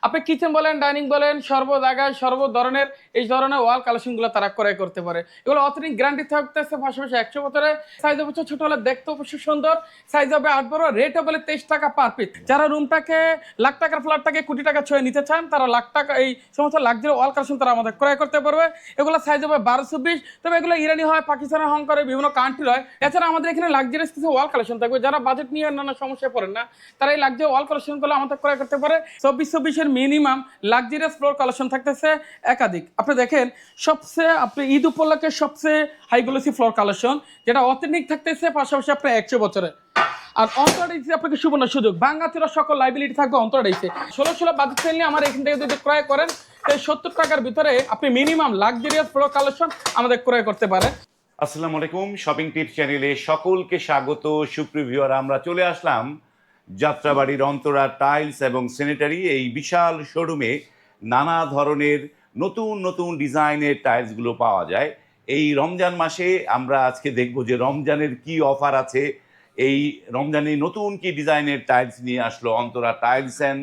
আপনি কিচেন বলেন, ডাইনিং বলেন, সর্ব জায়গায় সর্ব ধরনের এই ধরনের ওয়াল কালেকশনগুলো তারা ক্রয় করতে পারে। এগুলো অথেন্টিক গ্যারান্টি থাকতেছে, পাশাপাশি 100 বছরের সাইজ অবশ্য ছোট হলে দেখতে অবশ্যই সুন্দর, সাইজ হবে 8 বড়, রেট হবে 23 টাকা পার পিস। যারা রুমটাকে লাখ টাকার ফ্ল্যাটটাকে কোটি টাকা ছুঁয়ে নিতে চান, তারা লাখ টাকা এই সমস্ত লাক্সারি ওয়াল কালেকশন তারা আমাদের ক্রয় করতে পারবে। এগুলো সাইজ হবে 12-20, তবে এগুলো ইরানি হয়, পাকিস্তানের, হংকংয়ের বিভিন্ন কান্ট্রির হয়। এছাড়া আমাদের এখানে লাক্সারিয়াস কিছু ওয়াল কালেকশন থাকবে, যারা বাজেট নিয়ে নানা সমস্যায় পড়েন না, তারা এই লাক্সারি ওয়াল কালেকশনগুলো আমাদের ক্রয় করতে পারে। 24-24 মিনিমাম লাক্সারিয়াস ফ্লোর কালেকশন থাকতেছে একাধিক। আপনি দেখেন সবচেয়ে আপনি ঈদ উপলক্ষে সবচেয়ে হাই গ্লোসি ফ্লোর কালেকশন, যেটা অথেন্টিক থাকতেছে, পাশাপাশি আপনার 100 বছরে। আর অন্তরাইসে আপনাকে সুবর্ণ সুযোগ, ভাঙাচোরা সকল লাইবিলিটি থাকবে অন্তরাইসে। 16 বাজেট ফ্রেন্ডলি আমার এখান থেকে যদি ক্রয় করেন, এই 70 টাকার ভিতরে আপনি মিনিমাম লাক্সারিয়াস ফ্লোর কালেকশন আমাদের ক্রয় করতে পারেন। আসসালামু আলাইকুম, শপিং টিপস চ্যানেলে সকলকে স্বাগত। সুপ্রিয় ভিউয়ার, আমরা চলে আসলাম যাত্রাবাড়ির অন্তরা টাইলস এবং স্যানিটারি এই বিশাল শোরুমে। নানা ধরনের নতুন নতুন ডিজাইনের টাইলসগুলো পাওয়া যায়। এই রমজান মাসে আমরা আজকে দেখব যে রমজানের কি অফার আছে, এই রমজানে নতুন কি ডিজাইনের টাইলস নিয়ে আসলো অন্তরা টাইলস অ্যান্ড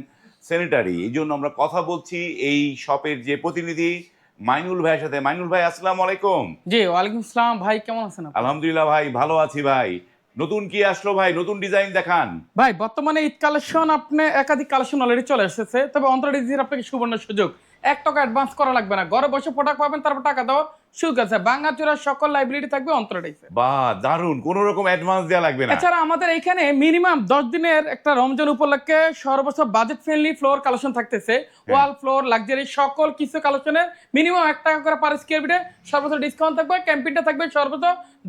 স্যানিটারি। এই জন্য আমরা কথা বলছি এই শপের যে প্রতিনিধি মাইনুল ভাইয়ের সাথে। মাইনুল ভাই, আসসালামু আলাইকুম। জি, ওয়ালাইকুম আসসালাম ভাই, কেমন আছেন আপনি? আলহামদুলিল্লাহ ভাই, ভালো আছি ভাই। নতুন কি আসলো ভাই? নতুন ডিজাইন দেখান ভাই। বর্তমানে ঈদ কালেকশন আপনি একাধিক কালেকশন অলরেডি চলে এসেছে, তবে অন্তরাইজের আপনাকে সুবর্ণ সুযোগ, 1 টাকা অ্যাডভান্স করা লাগবে না, ঘরে বসে প্রোডাক্ট পাবেন, তারপর টাকা দেওয়া সুযোগ আছে। ভাঙাচোরা সকল লাইবিলিটি থাকবে অন্তরাইজে। বাহ, দারুন, কোনো রকম অ্যাডভান্স দেওয়া লাগবে না। এছাড়া আমাদের এখানে মিনিমাম 10 দিনের একটা রমজান উপলক্ষে সর্বোচ্চ বাজেট ফ্রেন্ডলি ফ্লোর কালেকশন থাকতেছে। ওয়াল ফ্লোর লাক্সারি সকল কিছু কালেকশনের মিনিমাম 1 টাকা করে পার স্কয়ার ফিটে সর্বোচ্চ ডিসকাউন্ট থাকবে। ক্যাম্পেইনটা থাকবে সর্বোচ্চ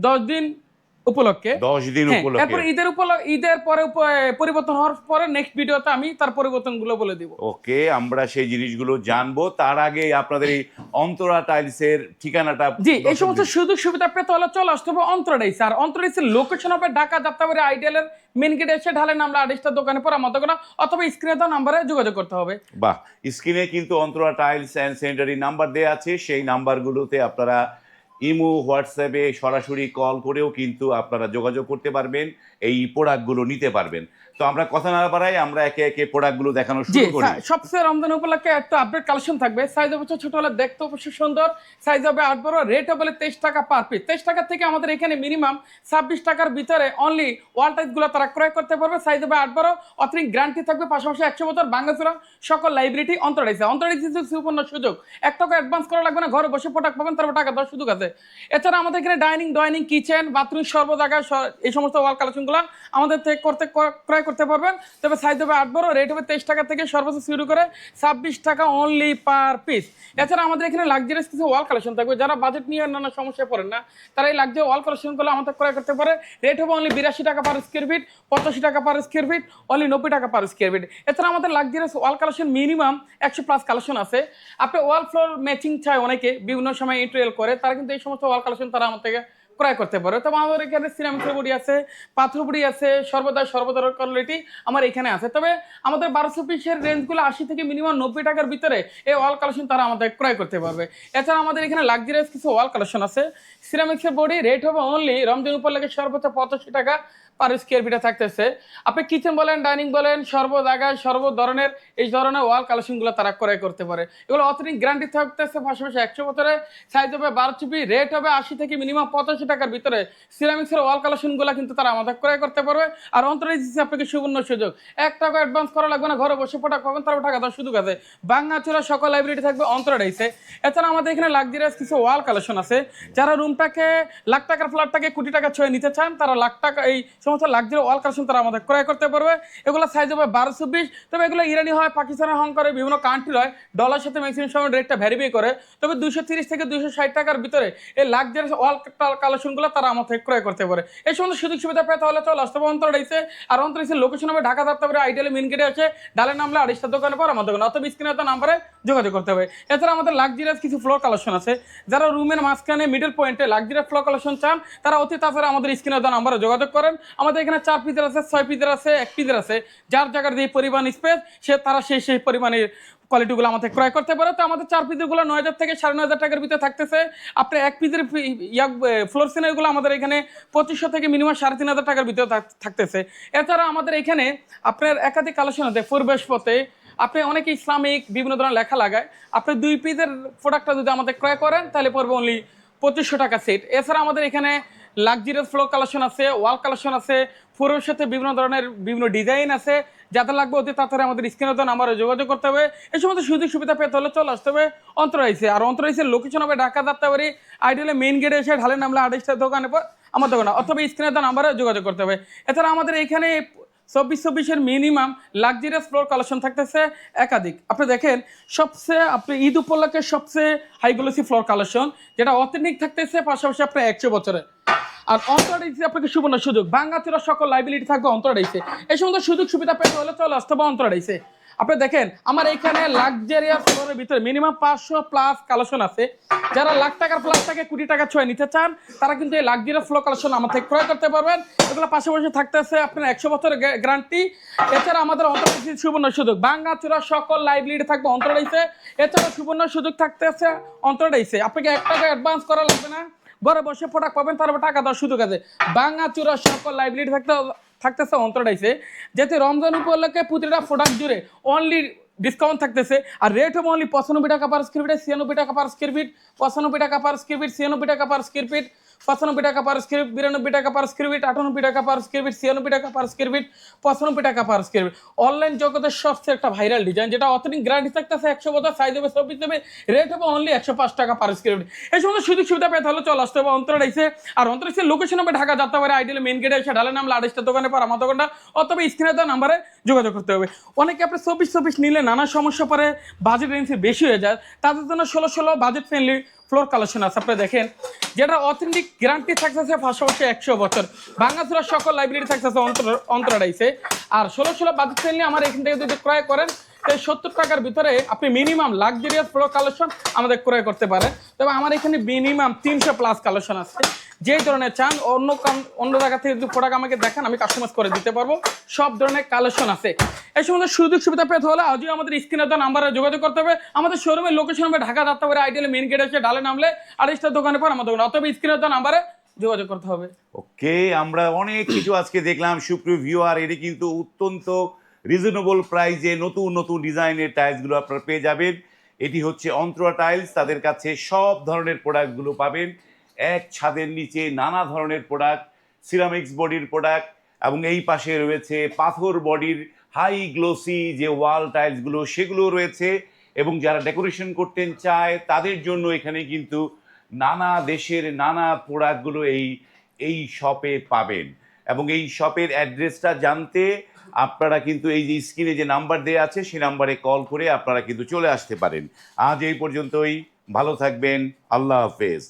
10 দিন উপলক্ষে। 10 দিন উপলক্ষে। এরপর ঈদের পরে পরিবর্তন হওয়ার পরে নেক্সট ভিডিওতে আমি তার পরিবর্তনগুলো বলে দিব। ওকে, আমরা সেই জিনিসগুলো জানবো। তার আগে আপনাদের এই অন্তরা টাইলসের ঠিকানাটা। জি, এই সমস্ত সুযোগ সুবিধা পেতে হলে চলে আসতে হবে অন্তরাইস। আর অন্তরাইসের লোকেশন হবে ঢাকা যাত্রাবাড়ি আইডিয়ালের মেন গেটে এসে ঢালে নামলে আড়িশটা দোকানে পর আমাদের কোনো, অথবা স্ক্রিনে দেওয়া নাম্বারে যোগাযোগ করতে হবে। বাহ, স্ক্রিনে কিন্তু Antara tiles and sanitary number দেওয়া আছে। সেই নাম্বারগুলোতে আপনারা ইমো, হোয়াটসঅ্যাপে সরাসরি কল করেও কিন্তু আপনারা যোগাযোগ করতে পারবেন, এই প্রোডাক্টগুলো নিতে পারবেন। তো আমরা কথা না বাড়াই, আমরা একে একে প্রোডাক্টগুলো দেখানো জি, শুরু করি। সবচেয়ে রমজান উপলক্ষে একটা আপডেট কালেকশন থাকবে। সাইজ অবশ্য ছোট হলে দেখতে অবশ্যই সুন্দর, সাইজ হবে 8 বড়, রেট হবে 23 টাকা পার পিস। 23 টাকা থেকে আমাদের এখানে মিনিমাম 26 টাকার ভিতরে অনলি ওয়াল টাইলসগুলো তারা ক্রয় করতে পারবে। সাইজ হবে 8 বড়, অথেন্টিক গ্যারান্টি থাকবে, পাশাপাশি 100 বছর ভাঙাচোরা সকল লাইবিলিটি অন্তরাইছে। অন্তরাইছে সুপর্ণ সুযোগ, 1 টাকা অ্যাডভান্স করা লাগবে না, ঘরে বসে প্রোডাক্ট পাবেন, তারপর টাকা দেওয়ার সুযোগ আছে। এছাড়া আমাদের এখানে ডাইনিং, কিচেন, বাথরুম সর্ব জায়গায় এই সমস্ত ওয়াল কালেকশনগুলো আমাদের থেকে ক্রয় করতে পারবেন। তবে সাইজ হবে 8 বড়, রেট হবে 23 টাকা থেকে সর্বোচ্চ শুরু করে 26 টাকা অনলি পার পিস। এছাড়া আমাদের এখানে লাক্সারিয়াস কিছু ওয়াল কালেকশন থাকবে, যারা বাজেট নিয়ে নানা সমস্যায় পড়েন না, তারা এই লাক্সারি ওয়াল কালেকশনগুলো আমাদের ক্রয় করতে পারে। রেট হবে অনলি 82 টাকা পার স্কয়ার ফিট, 85 টাকা পার স্কয়ার ফিট, অনলি 90 টাকা পার স্কয়ার ফিট। এছাড়া আমাদের লাক্সারিয়াস ওয়াল কালেকশন মিনিমাম 100+ কালেকশন আছে। আপনি ওয়াল ফ্লোর ম্যাচিং চাই, অনেকে বিভিন্ন সময় ইন্টারিয়াল করে, তারা কিন্তু এই সমস্ত ওয়াল কালেকশন তারা আমার থেকে ক্রয় করতে পারে। তবে আমাদের এখানে সিরামিকের বডি আছে, পাথর বডি আছে, সর্বদার কোয়ালিটি আমার এখানে আছে। তবে আমাদের 1200 পিসের রেঞ্জগুলো 80 থেকে মিনিমাম 90 টাকার ভিতরে এই ওয়াল কালেকশন তারা আমাদের ক্রয় করতে পারবে। এছাড়া আমাদের এখানে লাক্সারিয়াস কিছু ওয়াল কালেকশন আছে। সিরামিক্সের বডি, রেট হবে অনলি রমজান উপলক্ষে সর্বোচ্চ 85 টাকা পার স্কয়ার ফিটে থাকতেছে। আপনি কিচেন বলেন, ডাইনিং বলেন, সর্ব জায়গায় সর্ব ধরনের এই ধরনের ওয়াল কালেকশনগুলো তারা ক্রয় করতে পারে। এগুলো অথেন্টিক গ্যারান্টি থাকতেছে, পাশাপাশি 100 বছরে, সাইজ হবে 12 রেট হবে 80 থেকে মিনিমাম 85 টাকার ভিতরে। সিরামিক্সের ওয়াল কালেকশনগুলো কিন্তু তারা আমাদের ক্রয় করতে পারবে। আর অন্তরাইজ আপনাকে সুবর্ণ সুযোগ, 1 টাকা অ্যাডভান্স করা লাগবে না, ঘরে বসে প্রোডাক্ট পাবেন, তারপর টাকা দেওয়ার সুযোগ আছে। ভাঙাচোরা সকল লাইব্রেরি থাকবে অন্তরাইজে। এছাড়া আমাদের এখানে লাক্সারিয়াস কিছু ওয়াল কালেকশন আছে। যারা রুমটাকে লাখ টাকার ফ্ল্যাটটাকে কোটি টাকা ছুঁয়ে নিতে চান, তারা লাখ টাকা এই সমস্ত লাক্সারি ওয়াল কালেকশন তারা আমাদের ক্রয় করতে পারবে। এগুলো সাইজ হবে 12-20, তবে এগুলো ইরানি হয়, পাকিস্তানের, হংকংয়ের বিভিন্ন কান্ট্রির হয়। ডলার সাথে ম্যাক্সিমাম সময় রেটটা ভ্যারিফাই করে। তবে 230 থেকে 260 টাকার ভিতরে এই লাক্সারি ওয়াল কালেকশনগুলো তারা আমার থেকে ক্রয় করতে পারে। এই সমস্ত সুযোগ সুবিধা পেতে হলে চলে আসতে হবে অন্তরাইসে। আর অন্তরাইসের লোকেশন হবে ঢাকা যাত্রাবাড়ি আইডিয়াল মেন গেটে আছে ঢালে নামলে আড়িশটা দোকানে পর আমাদের দোকান, অথবা স্ক্রিনে নাম্বারে যোগাযোগ করতে হবে। এছাড়া আমাদের লাক্সারিয়াস কিছু ফ্লোর কালেকশন আছে। যারা রুমের মাঝখানে মিডল পয়েন্টে লাক্সারিয়াস ফ্লোর কালেকশন চান, তারা অতি তাড়াতাড়ি আমাদের স্ক্রিনে নাম্বারে যোগাযোগ করেন। আমাদের এখানে 4 পিসের আছে, 6 পিসের আছে, 1 পিসের আছে। যার জায়গার যে পরিমাণ স্পেস তারা সেই পরিমাণের কোয়ালিটিগুলো আমাদের ক্রয় করতে পারে। তো আমাদের 4 পিসেরগুলো 9000 থেকে 9500 টাকার ভিতরে থাকতেছে। আপনি 1 পিসের ফ্লোর সিনারিগুলো আমাদের এখানে 2500 থেকে মিনিমাম 3500 টাকার ভিতরে থাকতেছে। এছাড়া আমাদের এখানে আপনার একাধিক কালেকশন আছে। পূর্বেশ পথে আপনি অনেকে ইসলামিক বিভিন্ন ধরনের লেখা লাগায়, আপনি 2 পিসের প্রোডাক্টটা যদি আমাদের ক্রয় করেন তাহলে পড়বে অনলি 2500 টাকা সেট। এছাড়া আমাদের এখানে লাক্সারিয়াস ফ্লোর কালেকশন আছে, ওয়াল কালেকশন আছে, ফুরের সাথে বিভিন্ন ধরনের বিভিন্ন ডিজাইন আছে। যাতে লাগবে অতি তাড়াতাড়ি আমাদের স্ক্রিনে তো নাম্বারে যোগাযোগ করতে হবে। এই সমস্ত সুযোগ সুবিধা পেতে হলে চলে আসতে হবে অন্তরাইসে। আর অন্তরাইসের লোকেশন হবে ঢাকা যাত্রাবাড়ি, আইডিয়ালে মেইন গেটে এসে ঢালে নামলে 28টা দোকানে পর আমার দোকানে, অথবা স্ক্রিনে তো নাম্বারে যোগাযোগ করতে হবে। এছাড়া আমাদের এখানে 24-24-এর মিনিমাম লাক্সারিয়াস ফ্লোর কালেকশন থাকতেছে একাধিক। আপনি দেখেন সবচেয়ে আপনি ঈদ উপলক্ষে সবচেয়ে হাই গ্লোসি ফ্লোর কালেকশন, যেটা অথেন্টিক থাকতেছে, পাশাপাশি আপনার 100 বছরের। আর অন্তরাইসে আপনাকে সুবর্ণ সুযোগ, ভাঙাচোরা সকল লাইবিলিটি থাকবে অন্তরাইসে। এই সমস্ত সুযোগ সুবিধা পেতে হলে চলে আসতে হবে অন্তরাইসে। আপনি দেখেন আমার এখানে লাক্সারিয়াস ফ্লোরের ভিতরে মিনিমাম 500 প্লাস কালেকশন আছে। যারা লাখ টাকার প্লাস টাকা কোটি টাকা ছয় নিতে চান তারা কিন্তু এই লাক্সারিয়াস ফ্লোর কালেকশন আমার থেকে ক্রয় করতে পারবেন। এগুলো পাশাপাশি থাকতেছে আপনার 100 বছরের গ্যারান্টি। এছাড়া আমাদের অন্তরাইসে সুবর্ণ সুযোগ, ভাঙাচোরা সকল লাইবিলিটি থাকবে অন্তরাইসে। এছাড়া সুবর্ণ সুযোগ থাকতেছে অন্তরাইসে, আপনাকে 1 টাকা অ্যাডভান্স করা লাগবে না, ঘরে বসে প্রোডাক্ট পাবেন, তারপর টাকা দেওয়ার সুযোগ আছে। ভাঙাচোরা সকল লাইবিলিটি থাকতেছে অন্তরাইসে। যেতে রমজান উপলক্ষে প্রতিটা প্রোডাক্ট জুড়ে অনলি ডিসকাউন্ট থাকতেছে। আর রেট হবে অনলি 95 টাকা পার স্কোয়ার ফিট, 96 টাকা পার স্কোয়ার ফিট, 95 টাকা পার স্কোয়ার ফিট, 96 টাকা পার স্কোয়ার ফিট, 95 টাকা পার স্কোয়ার ফিট, 92 টাকা পার স্কোয়ার ফিট, 98 টাকা পার স্কোয়ার ফিট, 96 টাকা পার স্কোয়ার ফিট, 95 টাকা পার স্কোয়ার ফিট। অনলাইন জগতের সবচেয়ে একটা ভাইরাল ডিজাইন, যেটা অথেন্টিক গ্যারান্টি থাকতেছে 100 বছর, সাইজ হবে 24 হবে, রেট হবে অনলি 105 টাকা পার স্কোয়ার ফিট। এই সমস্ত সুযোগ সুবিধা পেতে হলে চলে আসতে হবে অন্তরাইসে। আর অন্তরাইসের লোকেশন হবে ঢাকা যাত্রাবাড়ি, আইডিয়াল মেইন গেটে এসে ঢালে নামলে 28টা দোকানে পর আমার দোকানটা, অথবা স্ক্রিনে দেওয়া নাম্বারে যোগাযোগ করতে হবে। অনেকে আপনি 24-24 নিলে নানা সমস্যা পরে বাজেট রেঞ্জ বেশি হয়ে যায়, তাদের জন্য 16-16 বাজেট ফ্রেন্ডলি ফ্লোর কালেকশন আছে। আপনি দেখেন যেটা অথেন্টিক গ্যারান্টি থাকতেছে, পাশাপাশি 100 বছর, ভাঙাচোরা সকল লাইব্রেরি থাকতেছে অন্তরাইসে। আর 16-16 বাজেট ফ্রেন্ডলি আমার এখান থেকে যদি ক্রয় করেন তাই 70 টাকার ভিতরে আপনি মিনিমাম লাক্সারিয়াস ফ্লোর কালেকশন আমাদের ক্রয় করতে পারেন। তবে আমার এখানে মিনিমাম 300 প্লাস কালেকশন আছে। যে ধরনের চান অন্য জায়গা থেকে যদি প্রোডাক্ট আমাকে দেখান আমি কাস্টমাইজ করে দিতে পারবো, সব ধরনের কালেকশন আছে। এই সমস্ত সুযোগ সুবিধা পেতে হলে আজও আমাদের স্ক্রিনে দেওয়া নাম্বারে যোগাযোগ করতে হবে। আমাদের শোরুমের লোকেশন হবে Dhaka Jatrabari, ideal main gate এসে ঢালে নামলে 28টা দোকানে পর আমার দোকানে, অথবা স্ক্রিনে দেওয়া নাম্বারে যোগাযোগ করতে হবে। ওকে, আমরা অনেক কিছু আজকে দেখলাম সুপ্রিয় ভিউয়ার। এটি কিন্তু অত্যন্ত রিজনেবল প্রাইসে নতুন নতুন ডিজাইনের টাইলসগুলো আপনারা পেয়ে যাবেন। এটি হচ্ছে অন্তরা টাইলস, তাদের কাছে সব ধরনের প্রোডাক্টগুলো পাবেন এক ছাদের নিচে, নানা ধরনের প্রোডাক্ট, সিরামিক্স বডির প্রোডাক্ট, এবং এই পাশে রয়েছে পাথর বডির হাই গ্লোসি যে ওয়াল টাইলসগুলো সেগুলো রয়েছে। এবং যারা ডেকোরেশন করতে চায় তাদের জন্য এখানে কিন্তু নানা দেশের নানা প্রোডাক্টগুলো এই শপে পাবেন। এবং এই শপের অ্যাড্রেসটা জানতে আপনারা কিন্তু এই যে স্ক্রিনে যে নাম্বার দেওয়া আছে সেই নাম্বারে কল করে আপনারা কিন্তু চলে আসতে পারেন। আজ এই পর্যন্তই, ভালো থাকবেন, আল্লাহ হাফেজ।